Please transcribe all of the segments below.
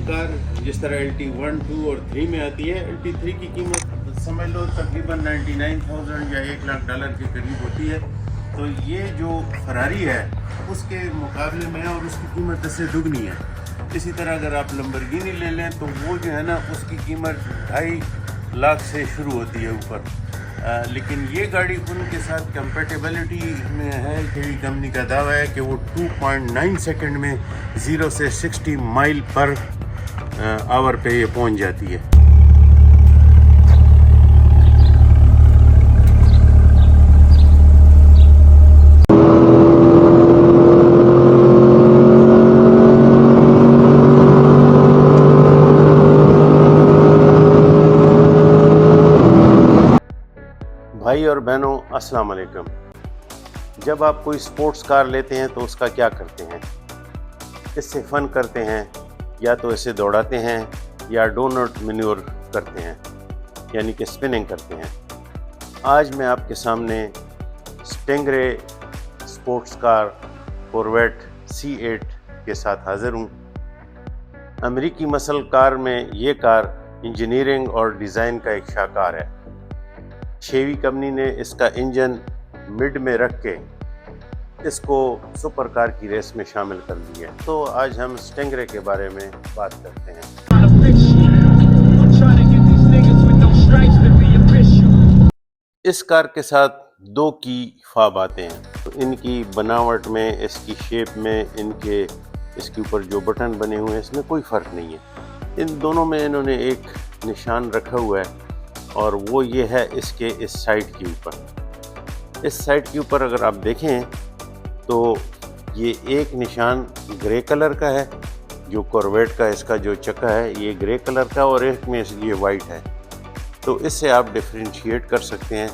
Car जिस तरह LT1, 2 और 3 में आती है, LT3 की कीमत समझ लो तकरीबन 99,000 या $1,00,000 के करीब होती है। तो ये जो फरारी है उसके मुकाबले में और उसकी कीमत इससे दुगनी है। इसी तरह अगर आप लंबरगिनी ले लें तो वो जो है ना उसकी कीमत 2.5 लाख से शुरू होती है ऊपर। लेकिन ये गाड़ी उनके साथ कंपेटेबिलिटी में है कि कंपनी का दावा है कि वो 2.9 सेकंड में 0 से 60 माइल पर आवर पे ये पहुंच जाती है। भाई और बहनों, अस्सलाम वालेकुम। जब आप कोई स्पोर्ट्स कार लेते हैं तो उसका क्या करते हैं? इससे फ़न करते हैं या तो इसे दौड़ाते हैं या डोनट मैन्योर करते हैं, यानी कि स्पिनिंग करते हैं। आज मैं आपके सामने stingray sports car corvette C8 के साथ हाज़िर हूँ। अमेरिकी मसल कार में ये कार इंजीनियरिंग और डिज़ाइन का एक शाहकार है। शेवी कंपनी ने इसका इंजन मिड में रख के इसको सुपर कार की रेस में शामिल कर दिया है। तो आज हम स्टिंगरे के बारे में बात करते हैं। इस कार के साथ दो की फ़ाब आते हैं। तो इनकी बनावट में, इसकी शेप में, इसके ऊपर जो बटन बने हुए हैं इसमें कोई फ़र्क नहीं है। इन दोनों में इन्होंने एक निशान रखा हुआ है और वो ये है इसके इस साइड के ऊपर। इस साइड के ऊपर अगर आप देखें तो ये एक निशान ग्रे कलर का है, जो कॉरवेट का इसका जो चक्का है ये ग्रे कलर का, और एक में ये वाइट है। तो इससे आप डिफरेंशिएट कर सकते हैं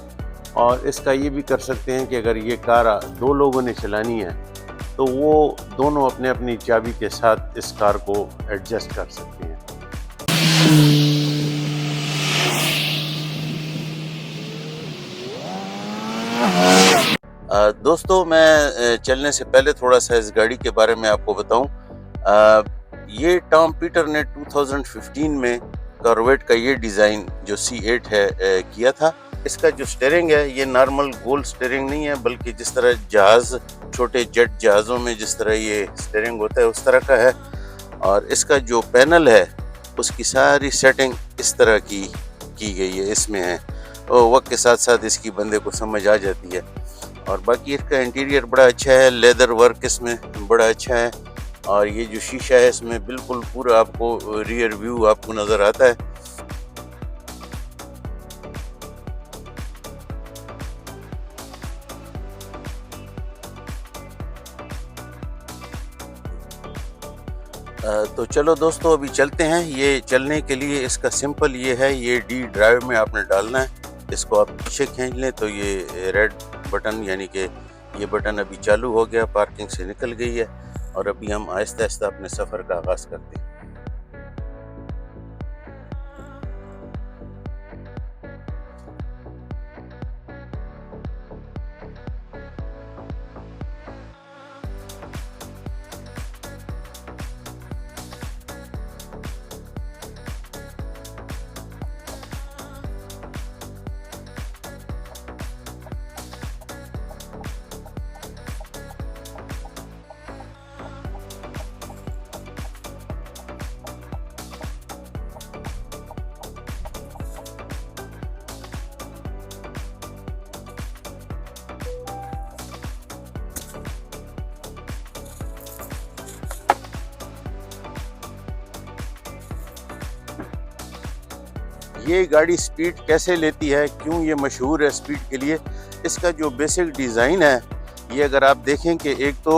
और इसका ये भी कर सकते हैं कि अगर ये कार दो लोगों ने चलानी है तो वो दोनों अपने अपनी चाबी के साथ इस कार को एडजस्ट कर सकते हैं। दोस्तों, मैं चलने से पहले थोड़ा सा इस गाड़ी के बारे में आपको बताऊं। ये टॉम पीटर ने 2015 में कॉरवेट का ये डिज़ाइन जो C8 है किया था। इसका जो स्टीयरिंग है ये नॉर्मल गोल स्टीयरिंग नहीं है, बल्कि जिस तरह जहाज़, छोटे जेट जहाज़ों में जिस तरह ये स्टीयरिंग होता है उस तरह का है। और इसका जो पैनल है उसकी सारी सेटिंग इस तरह की गई है, इसमें है। और वक्त के साथ साथ इसकी बंदे को समझ आ जाती है। और बाकी इसका इंटीरियर बड़ा अच्छा है, लेदर वर्क इसमें बड़ा अच्छा है। और ये जो शीशा है इसमें बिल्कुल पूरा आपको रियर व्यू आपको नज़र आता है। तो चलो दोस्तों, अभी चलते हैं। ये चलने के लिए इसका सिंपल ये है, ये D ड्राइव में आपने डालना है। इसको आप पीछे खींच लें तो ये रेड बटन, यानी कि ये बटन अभी चालू हो गया, पार्किंग से निकल गई है। और अभी हम आहिस्ता आहिस्ता अपने सफ़र का आगाज़ करते हैं। ये गाड़ी स्पीड कैसे लेती है, क्यों ये मशहूर है स्पीड के लिए? इसका जो बेसिक डिज़ाइन है ये अगर आप देखें कि एक तो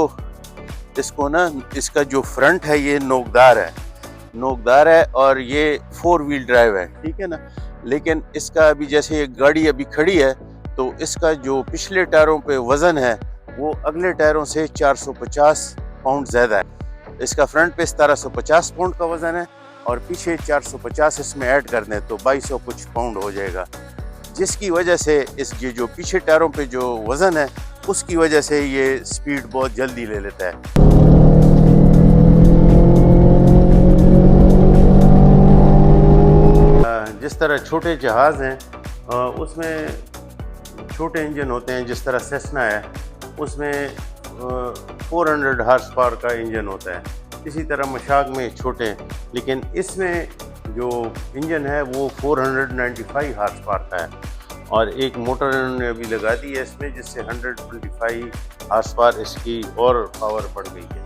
इसको ना, इसका जो फ्रंट है ये नोकदार है और ये 4 व्हील ड्राइव है, ठीक है ना। लेकिन इसका अभी जैसे ये गाड़ी अभी खड़ी है तो इसका जो पिछले टायरों पे वज़न है वो अगले टायरों से 450 पाउंड ज़्यादा है। इसका फ्रंट पे 1750 पाउंड का वज़न है और पीछे 450 इसमें ऐड कर दें तो 2200 कुछ पाउंड हो जाएगा, जिसकी वजह से इस ये जो पीछे टायरों पे जो वज़न है उसकी वजह से ये स्पीड बहुत जल्दी ले लेता है। जिस तरह छोटे जहाज़ हैं उसमें छोटे इंजन होते हैं, जिस तरह सेस्ना है उसमें 400 हार्स पावर का इंजन होता है, इसी तरह मशाक में छोटे हैं, लेकिन इसमें जो इंजन है वो 495 हार्स पावर का है और एक मोटर इन्होंने अभी लगा दी है इसमें, जिससे 125 हार्स पावर इसकी और पावर बढ़ गई है।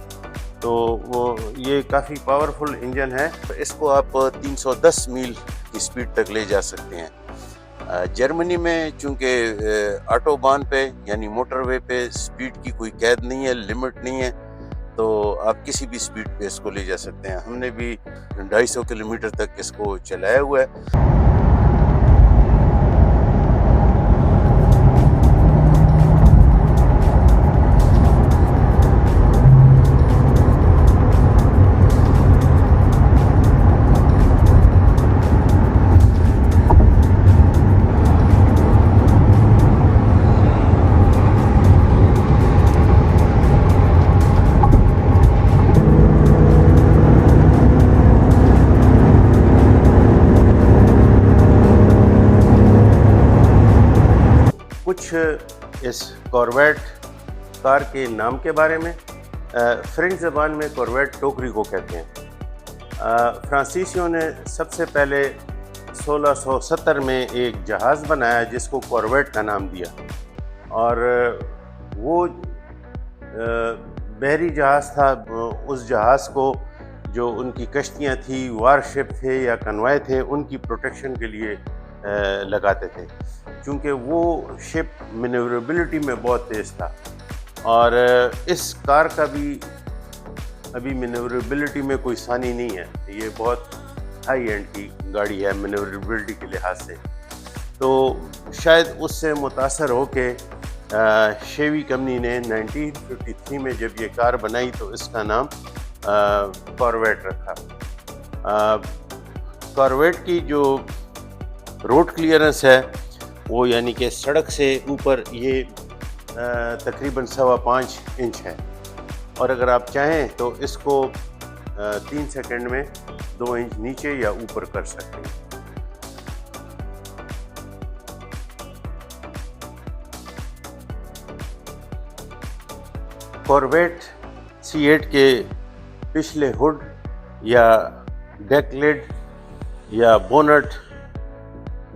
तो वो ये काफ़ी पावरफुल इंजन है। इसको आप 310 मील की स्पीड तक ले जा सकते हैं। जर्मनी में चूँकि ऑटोबान पे यानी मोटरवे पे स्पीड की कोई कैद नहीं है, लिमिट नहीं है, तो आप किसी भी स्पीड पे इसको ले जा सकते हैं। हमने भी 250 किलोमीटर तक इसको चलाया हुआ है। कुछ इस कॉर्वेट कार के नाम के बारे में। फ्रेंच ज़बान में कॉर्वेट टोकरी को कहते हैं। फ्रांसीसियों ने सबसे पहले 1670 में एक जहाज़ बनाया जिसको कॉर्वेट का नाम दिया, और वो बहरी जहाज़ था। उस जहाज़ को जो उनकी कश्तियाँ थी, वारशिप थे या कन्वाय थे, उनकी प्रोटेक्शन के लिए लगाते थे, क्योंकि वो शिप मैन्यूवरेबिलिटी में बहुत तेज़ था। और इस कार का भी अभी मैन्यूवरेबिलिटी में कोई सानी नहीं है, ये बहुत हाई एंड की गाड़ी है मैन्यूवरेबिलिटी के लिहाज से। तो शायद उससे मुतासर हो के शेवी कंपनी ने 1953 में जब ये कार बनाई तो इसका नाम कॉर्वेट रखा। कॉर्वेट की जो रोड क्लियरेंस है वो यानी कि सड़क से ऊपर ये तकरीबन 5.25 इंच है, और अगर आप चाहें तो इसको 3 सेकंड में 2 इंच नीचे या ऊपर कर सकते हैं। कॉर्वेट C8 के पिछले हुड या डेकलिड या बोनट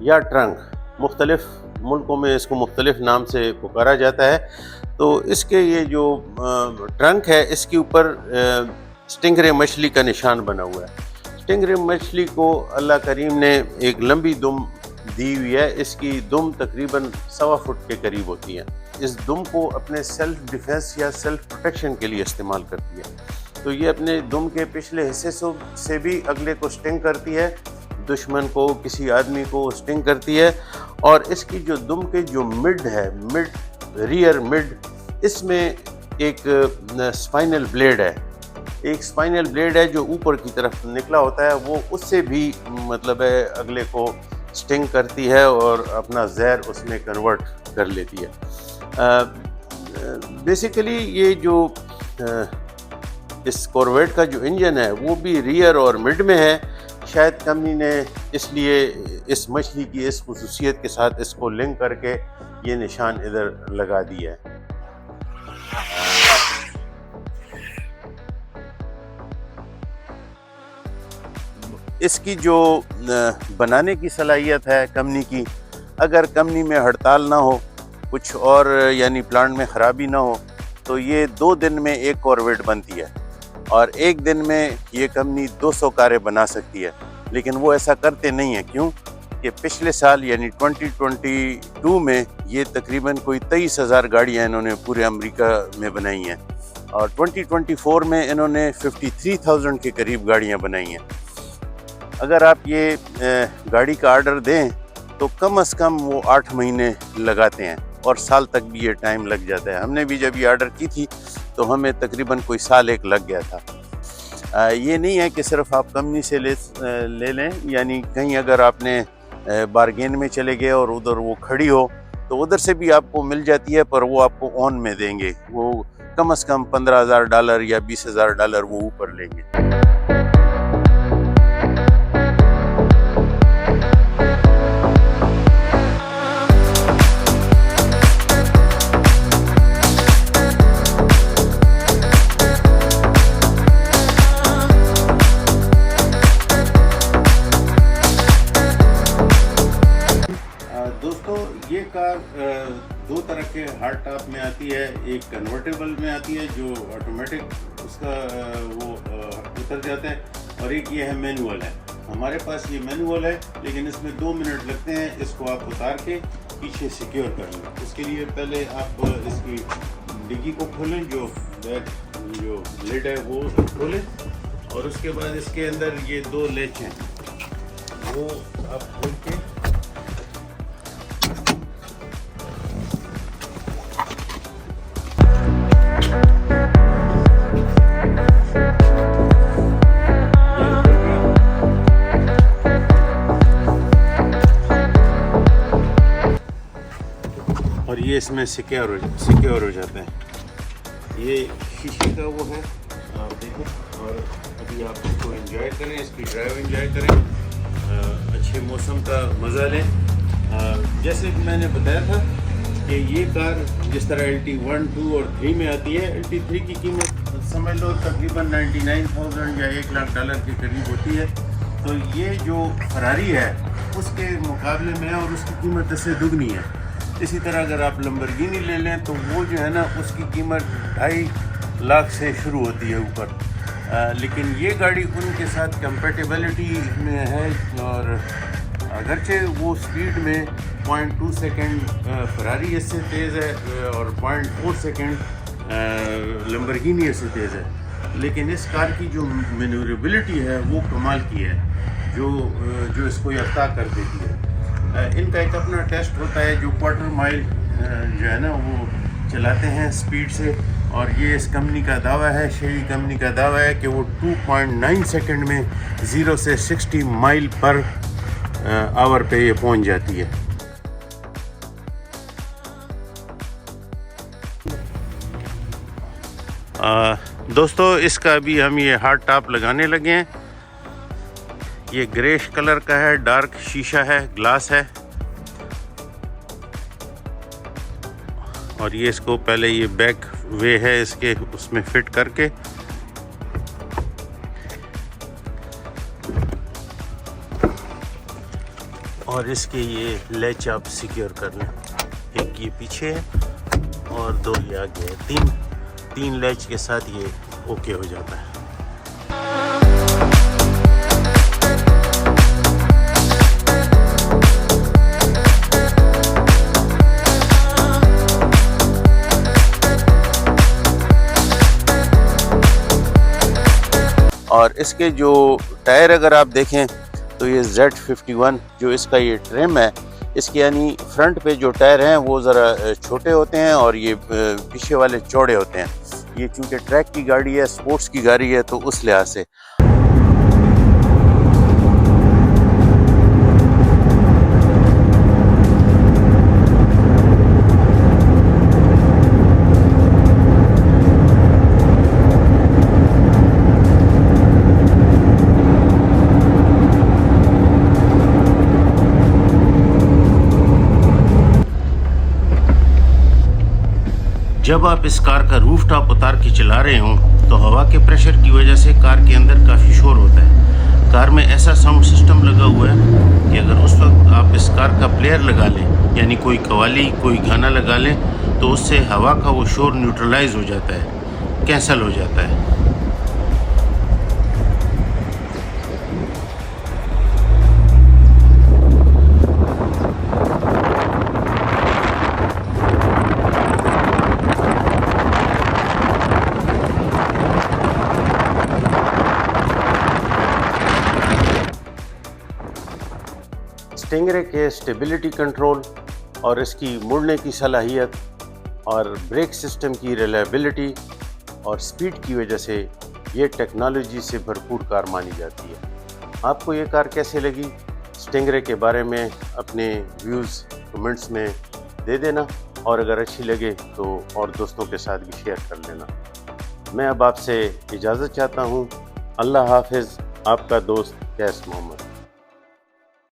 या ट्रंक, मुख्तलिफ मुल्कों में इसको मुख्तलिफ नाम से पुकारा जाता है। तो इसके ये जो ट्रंक है इसके ऊपर स्टिंगरे मछली का निशान बना हुआ है। स्टिंगरे मछली को अल्लाह करीम ने एक लंबी दुम दी हुई है। इसकी दुम तकरीबन 1.25 फुट के करीब होती है। इस दुम को अपने सेल्फ डिफेंस या सेल्फ प्रोटेक्शन के लिए इस्तेमाल करती है। तो ये अपने दुम के पिछले हिस्से से भी अगले को स्टिंग करती है, दुश्मन को, किसी आदमी को स्टिंग करती है। और इसकी जो दुम के जो मिड है, रियर मिड, इसमें एक स्पाइनल ब्लेड है। एक स्पाइनल ब्लेड है जो ऊपर की तरफ निकला होता है, वो उससे भी मतलब है अगले को स्टिंग करती है और अपना जहर उसमें कन्वर्ट कर लेती है। बेसिकली ये जो इस कॉर्वेट का जो इंजन है वो भी रियर और मिड में है। शायद कंपनी ने इसलिए इस मछली की इस खुसूसियत के साथ इसको लिंक करके ये निशान इधर लगा दिया है। इसकी जो बनाने की सलाहियत है कंपनी की, अगर कंपनी में हड़ताल ना हो, कुछ और यानी प्लांट में ख़राबी ना हो, तो ये 2 दिन में एक कॉर्वेट बनती है और एक दिन में ये कंपनी 200 कारें बना सकती है। लेकिन वो ऐसा करते नहीं है। क्यों? कि पिछले साल यानी 2022 में ये तकरीबन कोई 23,000 गाड़ियाँ इन्होंने पूरे अमेरिका में बनाई हैं और 2024 में इन्होंने 53,000 के करीब गाड़ियाँ बनाई हैं। अगर आप ये गाड़ी का आर्डर दें तो कम से कम वो 8 महीने लगाते हैं और साल तक भी ये टाइम लग जाता है। हमने भी जब ये आर्डर की थी तो हमें तकरीबन कोई साल एक लग गया था। ये नहीं है कि सिर्फ आप कंपनी से ले लें, यानी कहीं अगर आपने बारगेन में चले गए और उधर वो खड़ी हो तो उधर से भी आपको मिल जाती है, पर वो आपको ऑन में देंगे। वो कम से कम $15,000 या $20,000 वो ऊपर लेंगे। हार्ड टॉप में आती है, एक कन्वर्टेबल में आती है जो ऑटोमेटिक उसका वो उतर जाता है, और एक ये है मैनुअल है। हमारे पास ये मैनुअल है, लेकिन इसमें 2 मिनट लगते हैं इसको आप उतार के पीछे सिक्योर कर लें। इसके लिए पहले आप इसकी डिग्गी को खोलें, जो लिड है वो खोलें, और उसके बाद इसके अंदर ये 2 लेच हैं वो आप खोल के और ये इसमें सिक्योर हो जाता है। ये शीशे का वो है, आप देखें, और अभी आप इसको एंजॉय करें, इसकी ड्राइव एंजॉय करें, अच्छे मौसम का मज़ा लें। जैसे कि मैंने बताया था कि ये कार जिस तरह LT1, 2 और 3 में आती है, LT3 की कीमत समझ लो तकरीबन 99,000 या $1 लाख के करीब होती है। तो ये जो फरारी है उसके मुकाबले में और उसकी कीमत इससे दुगनी है। इसी तरह अगर आप लंबरगिनी ले लें तो वो जो है ना उसकी कीमत 2.5 लाख से शुरू होती है ऊपर। लेकिन ये गाड़ी उनके साथ कंपैटिबिलिटी में है, और अगरचे वो स्पीड में 0.2 सेकेंड फरारी इससे तेज़ है और 0.4 सेकेंड लंबरगिनी इससे तेज़ है, लेकिन इस कार की जो मैन्यूवरेबिलिटी है वो कमाल की है, जो इसको यफ्ता कर देती है। इनका एक अपना टेस्ट होता है जो 1/4 माइल जो है ना वो चलाते हैं स्पीड से, और ये इस कंपनी का दावा है, शेरी कंपनी का दावा है कि वो 2.9 सेकंड में 0 से 60 माइल पर आवर पे ये पहुंच जाती है। दोस्तों, इसका अभी हम ये हार्ड टॉप लगाने लगे हैं। ये ग्रेश कलर का है, डार्क शीशा है, ग्लास है, और ये इसको पहले ये बैक वे है इसके उसमें फिट करके और इसके ये लैच आप सिक्योर कर लें। एक ये पीछे है और 2 ये आगे है। तीन लैच के साथ ये ओके हो जाता है। और इसके जो टायर अगर आप देखें तो ये Z51 जो इसका ये ट्रिम है, इसके यानी फ्रंट पे जो टायर हैं वो ज़रा छोटे होते हैं और ये पीछे वाले चौड़े होते हैं। ये चूँकि ट्रैक की गाड़ी है, स्पोर्ट्स की गाड़ी है, तो उस लिहाज से। जब आप इस कार का रूफ टॉप उतार के चला रहे हों तो हवा के प्रेशर की वजह से कार के अंदर काफ़ी शोर होता है। कार में ऐसा साउंड सिस्टम लगा हुआ है कि अगर उस वक्त आप इस कार का प्लेयर लगा लें, यानी कोई कवाली, कोई गाना लगा लें, तो उससे हवा का वो शोर न्यूट्रलाइज हो जाता है, कैंसिल हो जाता है। स्टिंगरे के स्टेबिलिटी कंट्रोल और इसकी मुड़ने की सलाहियत और ब्रेक सिस्टम की रिलायबिलिटी और स्पीड की वजह से ये टेक्नोलॉजी से भरपूर कार मानी जाती है। आपको ये कार कैसे लगी? स्टिंगरे के बारे में अपने व्यूज़ कमेंट्स में दे देना, और अगर अच्छी लगे तो और दोस्तों के साथ भी शेयर कर लेना। मैं अब आपसे इजाज़त चाहता हूँ। अल्लाह हाफिज़। आपका दोस्त कैस मोहम्मद।